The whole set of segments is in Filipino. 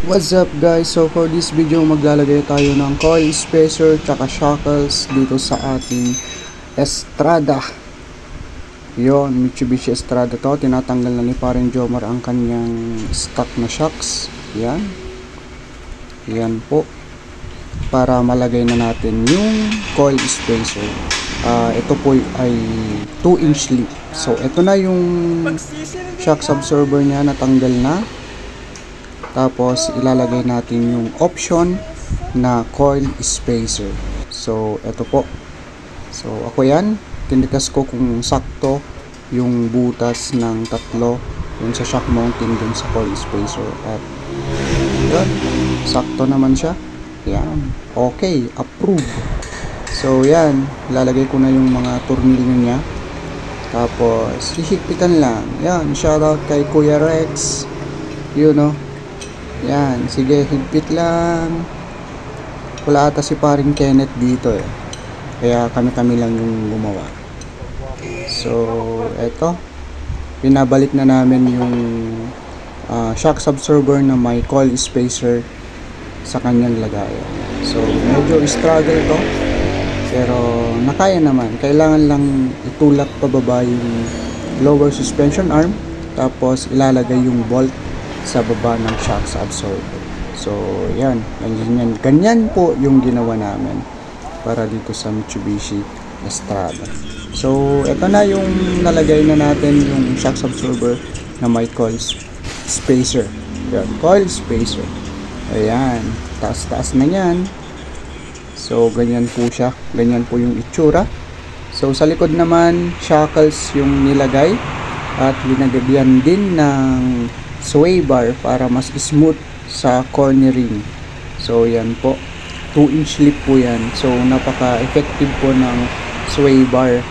What's up guys? So for this video maglalagay tayo ng coil spacer tsaka shackles dito sa ating Estrada. Yon, Mitsubishi Estrada to. Tinatanggal na ni paring Jomar ang kanyang stock na shocks. Yan. Yan po. Para malagay na natin yung coil spacer. Ito po ay 2-inch lip. So ito na yung shock absorber niya, natanggal na. Tapos ilalagay natin yung option na coil spacer. So ito po. So ako yan, tinitas ko kung sakto yung butas ng tatlo yun sa shock mounting dun sa coil spacer. At yun, sakto naman siya. Yan, okay, approve. So yan, ilalagay ko na yung mga tornilyo niya. Tapos hihigpitan lang. Yan, shoutout kay Kuya Rex. You know. Yan, sige, higpit lang. Wala ata si paring Kenneth dito eh. Kaya kami lang yung gumawa. So, eto. Pinabalik na namin yung shock absorber na may coil spacer sa kanyang lagayan. So, medyo struggle to. Pero, nakaya naman. Kailangan lang itulak pababa yung lower suspension arm. Tapos, ilalagay yung bolt sa baba ng shock absorber. So, yan. Ganyan po yung ginawa namin para dito sa Mitsubishi Estrada. So, ito na yung nalagay na natin yung shock absorber na may coil spacer. Yan, coil spacer. Ayan. Taas-taas na yan. So, ganyan po siya. Ganyan po yung itsura. So, sa likod naman, shackles yung nilagay at linagyan din ng sway bar para mas smooth sa cornering. So yan po, 2-inch lip po yan. So napaka-effective po ng sway bar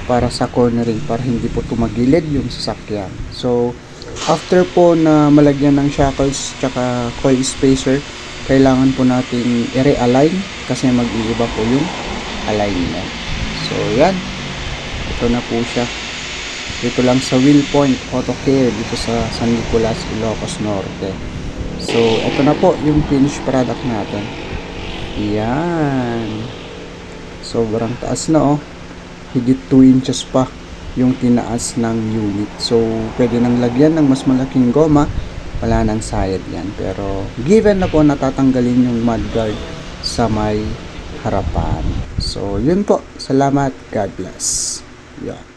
para sa cornering, para hindi po tumagilid yung sasakyan. So after po na malagyan ng shackles tsaka coil spacer, kailangan po natin i-realign kasi mag-iiba po yung alignment. So yan, ito na po siya. Dito lang sa Wheel Point Auto Care dito sa San Nicolas, Ilocos Norte. So, ito na po yung finished product natin. Yan. Sobrang taas na oh. Higit 2 inches pa yung tinaas ng unit. So, pwede nang lagyan ng mas malaking goma. Wala nang sayad yan. Pero, given na po natatanggalin yung mudguard sa may harapan. So, yun po. Salamat. God bless. Yan.